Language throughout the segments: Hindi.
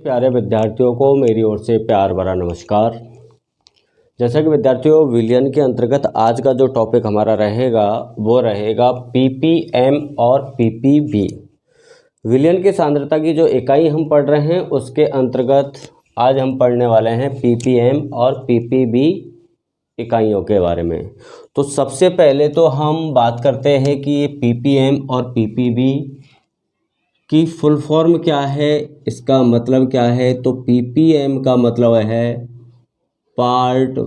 प्यारे विद्यार्थियों को मेरी ओर से प्यार भरा नमस्कार। जैसा कि विद्यार्थियों, विलयन के अंतर्गत आज का जो टॉपिक हमारा रहेगा वो रहेगा पीपीएम और पीपीबी। विलयन की सांद्रता की जो इकाई हम पढ़ रहे हैं उसके अंतर्गत आज हम पढ़ने वाले हैं पीपीएम और पीपीबी इकाइयों के बारे में। तो सबसे पहले तो हम बात करते हैं कि ये पीपीएम और पीपीबी की फुल फॉर्म क्या है, इसका मतलब क्या है। तो पीपीएम का मतलब है पार्ट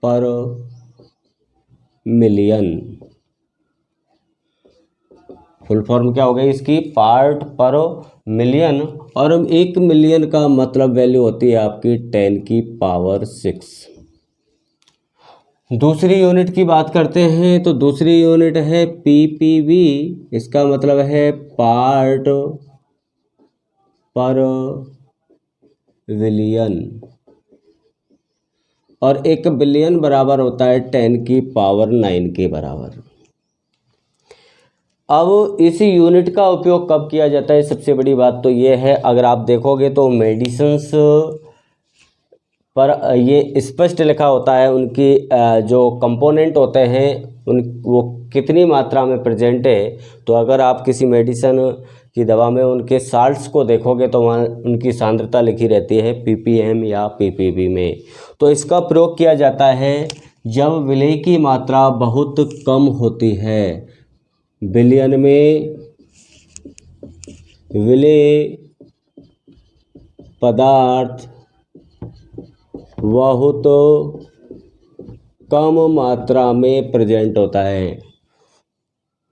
पर मिलियन। फुल फॉर्म क्या हो गई इसकी? पार्ट पर मिलियन। और 1 मिलियन का मतलब वैल्यू होती है आपकी 10⁶। दूसरी यूनिट की बात करते हैं तो दूसरी यूनिट है पीपीबी। इसका मतलब है पार्ट पर बिलियन। और 1 बिलियन बराबर होता है 10⁹ के बराबर। अब इस यूनिट का उपयोग कब किया जाता है? सबसे बड़ी बात तो ये है, अगर आप देखोगे तो मेडिसिन्स पर ये स्पष्ट लिखा होता है उनकी जो कंपोनेंट होते हैं वो कितनी मात्रा में प्रेजेंट है। तो अगर आप किसी मेडिसिन की दवा में उनके साल्ट्स को देखोगे तो वहाँ उनकी सांद्रता लिखी रहती है पीपीएम या पीपीबी में। तो इसका प्रयोग किया जाता है जब विलय की मात्रा बहुत कम होती है। बिलियन में विलय पदार्थ बहुत कम मात्रा में प्रेजेंट होता है।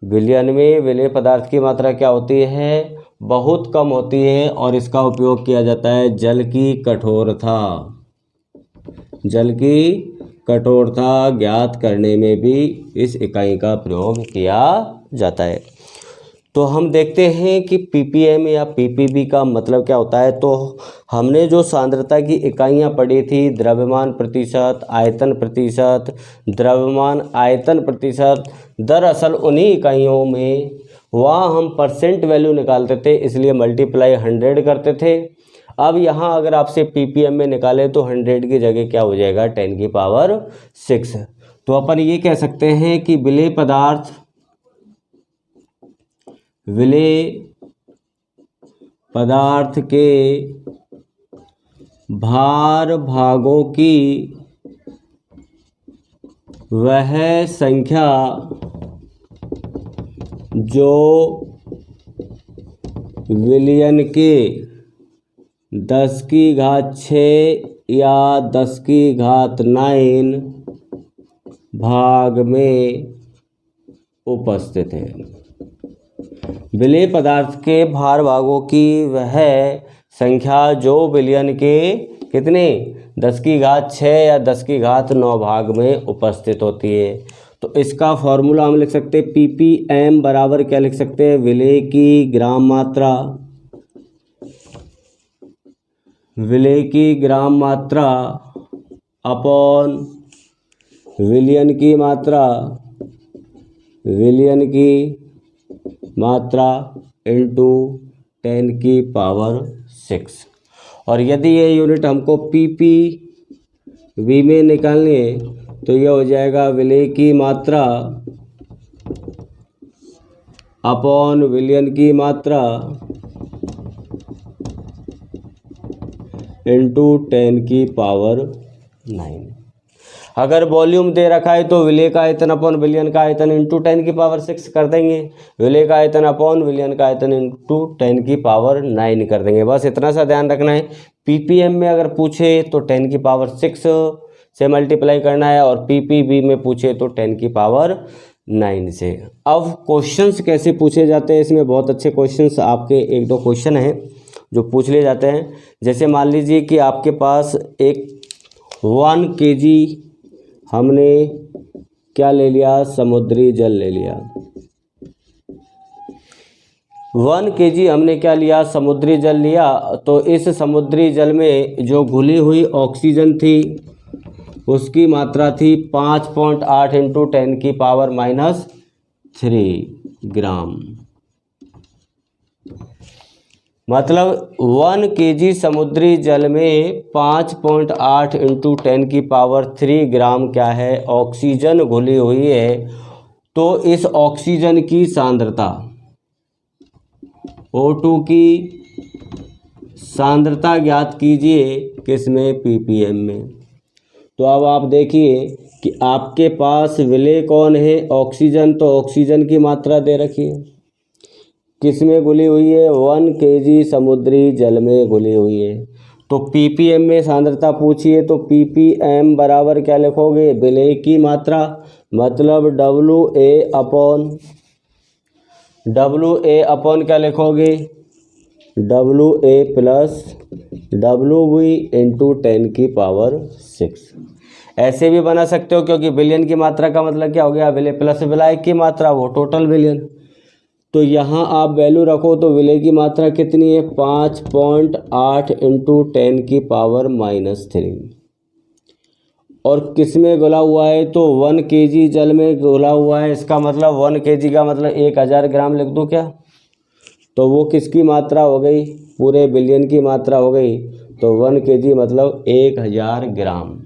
विलयन में विलय पदार्थ की मात्रा क्या होती है? बहुत कम होती है। और इसका उपयोग किया जाता है जल की कठोरता ज्ञात करने में भी इस इकाई का प्रयोग किया जाता है। तो हम देखते हैं कि पीपीएम या पीपीबी का मतलब क्या होता है। तो हमने जो सांद्रता की इकाइयाँ पढ़ी थी, द्रव्यमान प्रतिशत, आयतन प्रतिशत, द्रव्यमान आयतन प्रतिशत, दरअसल उन्हीं इकाइयों में वहाँ हम परसेंट वैल्यू निकालते थे, इसलिए मल्टीप्लाई 100 करते थे। अब यहाँ अगर आपसे पीपीएम में निकाले तो 100 की जगह क्या हो जाएगा? 10⁶। तो अपन ये कह सकते हैं कि विलय पदार्थ के भार भागों की वह संख्या जो विलयन के 10⁶ या 10⁹ भाग में उपस्थित है। विलय पदार्थ के भार भागों की वह संख्या जो विलयन के कितने 10⁶ या 10⁹ भाग में उपस्थित होती है। तो इसका फॉर्मूला हम लिख सकते हैं पीपीएम बराबर क्या लिख सकते हैं? विलय की ग्राम मात्रा अपॉन विलयन की मात्रा इंटू 10⁶। और यदि ये यूनिट हमको पीपीबी में निकालनी है तो यह हो जाएगा विलय की मात्रा अपॉन विलयन की मात्रा इंटू 10⁹। अगर वॉल्यूम दे रखा है तो विलय का आयतन अपॉन विलयन का आयतन इंटू 10⁶ कर देंगे। विलय का आयतन अपॉन विलयन का आयतन इंटू 10⁹ कर देंगे। बस इतना सा ध्यान रखना है। पीपीएम में अगर पूछे तो 10⁶ से मल्टीप्लाई करना है और पीपीबी में पूछे तो 10⁹ से। अब क्वेश्चंस कैसे पूछे जाते हैं, इसमें बहुत अच्छे क्वेश्चंस आपके 1-2 क्वेश्चन हैं जो पूछ लिए जाते हैं। जैसे मान लीजिए कि आपके पास एक 1 kg हमने क्या ले लिया? समुद्री जल ले लिया। 1 kg हमने क्या लिया? समुद्री जल लिया। तो इस समुद्री जल में जो घुली हुई ऑक्सीजन थी उसकी मात्रा थी 5.8 इंटू 10⁻³ ग्राम। मतलब 1 kg समुद्री जल में 5.8 × 10⁻³ ग्राम क्या है, ऑक्सीजन घुली हुई है। तो इस ऑक्सीजन की सांद्रता O2 की सांद्रता ज्ञात कीजिए, किसमें, ppm में। तो अब आप देखिए कि आपके पास विलेय कौन है, ऑक्सीजन, तो ऑक्सीजन की मात्रा दे रखी है, किस में घुली हुई है, 1 kg समुद्री जल में घुली हुई है। तो ppm में सांद्रता पूछिए तो ppm बराबर क्या लिखोगे, विलेय की मात्रा, मतलब WA क्या लिखोगे, WA प्लस WV × 10⁻⁶। ऐसे भी बना सकते हो, क्योंकि बिलियन की मात्रा का मतलब क्या हो गया, विलेय प्लस विलायक की मात्रा, वो टोटल बिलियन। तो यहाँ आप वैल्यू रखो तो विलेय की मात्रा कितनी है, 5.8 × 10⁻⁻3। और किस में घुला हुआ है, तो 1 kg जल में घुला हुआ है। इसका मतलब 1 kg का मतलब 1000 ग्राम लिख दूँ क्या, तो वो किसकी मात्रा हो गई, पूरे बिलियन की मात्रा हो गई। तो 1 kg मतलब 1000 ग्राम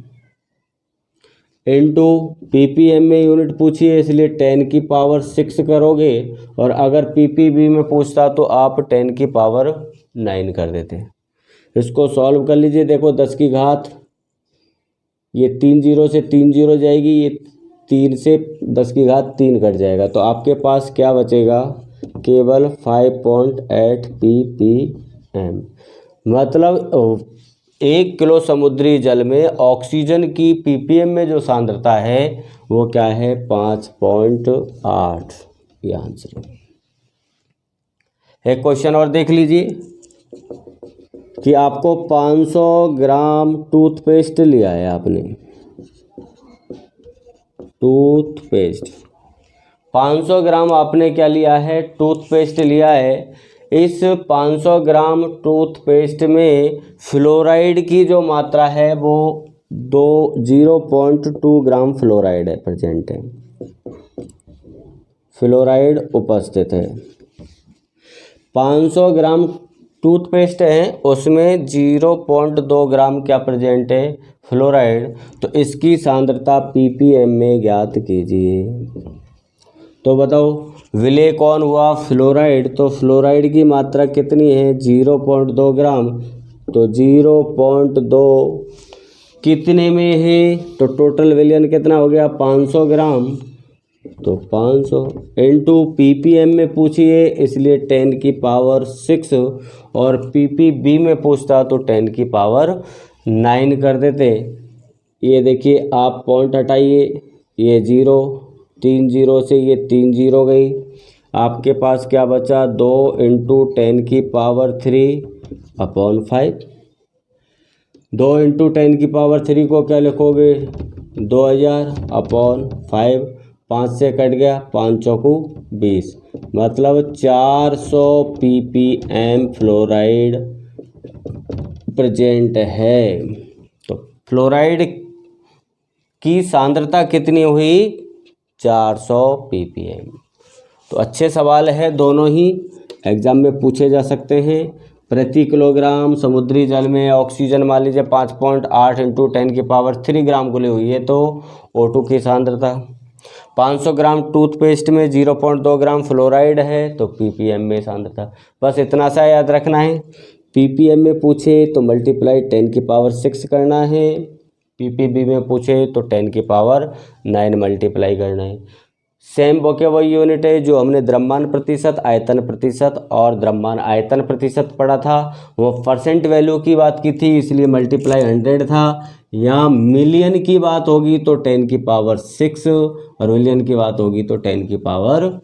इंटू ppm में यूनिट पूछिए, इसलिए 10⁻⁶ करोगे। और अगर ppb में पूछता तो आप 10⁻⁹ कर देते। इसको सॉल्व कर लीजिए, देखो 10 की घात, ये 3 जीरो से 3 जीरो जाएगी, ये 3 से 10 की घात 3 कट जाएगा। तो आपके पास क्या बचेगा, केवल 5.8 ppm। मतलब 1 किलो समुद्री जल में ऑक्सीजन की ppm में जो सांद्रता है वो क्या है, 5.8। ये आंसर है। एक क्वेश्चन और देख लीजिए कि आपको 500 ग्राम टूथपेस्ट लिया है आपने, टूथपेस्ट 500 ग्राम आपने क्या लिया है, टूथपेस्ट लिया है। इस 500 ग्राम टूथपेस्ट में फ्लोराइड की जो मात्रा है वो 0.2 ग्राम फ्लोराइड है, प्रेजेंट है, फ्लोराइड उपस्थित है। 500 ग्राम टूथपेस्ट है, उसमें 0.2 ग्राम क्या प्रेजेंट है, फ्लोराइड। तो इसकी सांद्रता ppm में ज्ञात कीजिए। तो बताओ विलेय कौन हुआ, फ्लोराइड। तो फ्लोराइड की मात्रा कितनी है, 0.2 ग्राम। तो 0.2 कितने में है, तो टोटल विलियन कितना हो गया, 500 ग्राम। तो 500 इंटू ppm में पूछिए, इसलिए 10⁻⁶। और ppb में पूछता तो 10⁻⁹ कर देते। ये देखिए आप पॉइंट हटाइए, ये 0, 3 जीरो से ये 3 जीरो गई, आपके पास क्या बचा, 2 × 10⁻³ / 5। 2 × 10⁻³ को क्या लिखोगे, 2000/5। 5 से कट गया, 5 चौकू 20, मतलब 400 ppm फ्लोराइड प्रेजेंट है। तो फ्लोराइड की सांद्रता कितनी हुई, 400 ppm। तो अच्छे सवाल है, दोनों ही एग्जाम में पूछे जा सकते हैं। प्रति किलोग्राम समुद्री जल में ऑक्सीजन मान लीजिए 5.8 × 10⁻³ ग्राम घुली हुई है, तो O2 की सांद्रता। 500 ग्राम टूथपेस्ट में 0.2 ग्राम फ्लोराइड है, तो ppm में सांद्रता। बस इतना सा याद रखना है। ppm में पूछे तो मल्टीप्लाई 10⁻⁶ करना है, ppb में पूछे तो 10⁻⁹ मल्टीप्लाई करना है। सेम वोकेबुलरी यूनिट है जो हमने द्रव्यमान प्रतिशत, आयतन प्रतिशत और द्रव्यमान आयतन प्रतिशत पढ़ा था। वो परसेंट वैल्यू की बात की थी, इसलिए मल्टीप्लाई 100 था। यहाँ मिलियन की बात होगी तो 10⁻⁶, और मिलियन की बात होगी तो 10⁻⁹।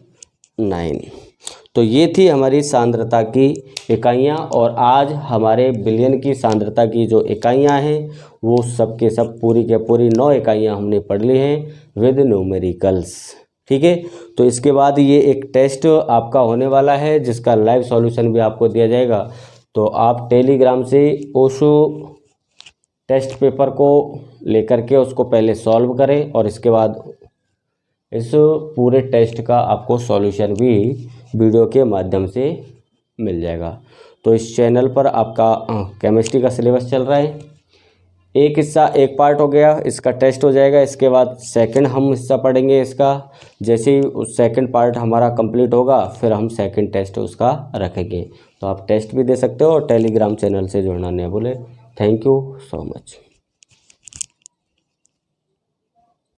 तो ये थी हमारी सांद्रता की इकाइयाँ। और आज हमारे बिलियन की सांद्रता की जो इकाइयाँ हैं वो सब के सब पूरी के पूरी 9 इकाइयाँ हमने पढ़ ली हैं विद न्यूमेरिकल्स। ठीक है, तो इसके बाद ये एक टेस्ट आपका होने वाला है जिसका लाइव सॉल्यूशन भी आपको दिया जाएगा। तो आप टेलीग्राम से उस टेस्ट पेपर को लेकर के उसको पहले सॉल्व करें, और इसके बाद इस पूरे टेस्ट का आपको सॉल्यूशन भी वीडियो के माध्यम से मिल जाएगा। तो इस चैनल पर आपका केमिस्ट्री का सिलेबस चल रहा है। एक हिस्सा एक पार्ट हो गया, इसका टेस्ट हो जाएगा, इसके बाद सेकंड हम हिस्सा पढ़ेंगे इसका। जैसे ही उस सेकंड पार्ट हमारा कंप्लीट होगा फिर हम सेकंड टेस्ट उसका रखेंगे। तो आप टेस्ट भी दे सकते हो और टेलीग्राम चैनल से जुड़ना नहीं भूले। Thank you so much.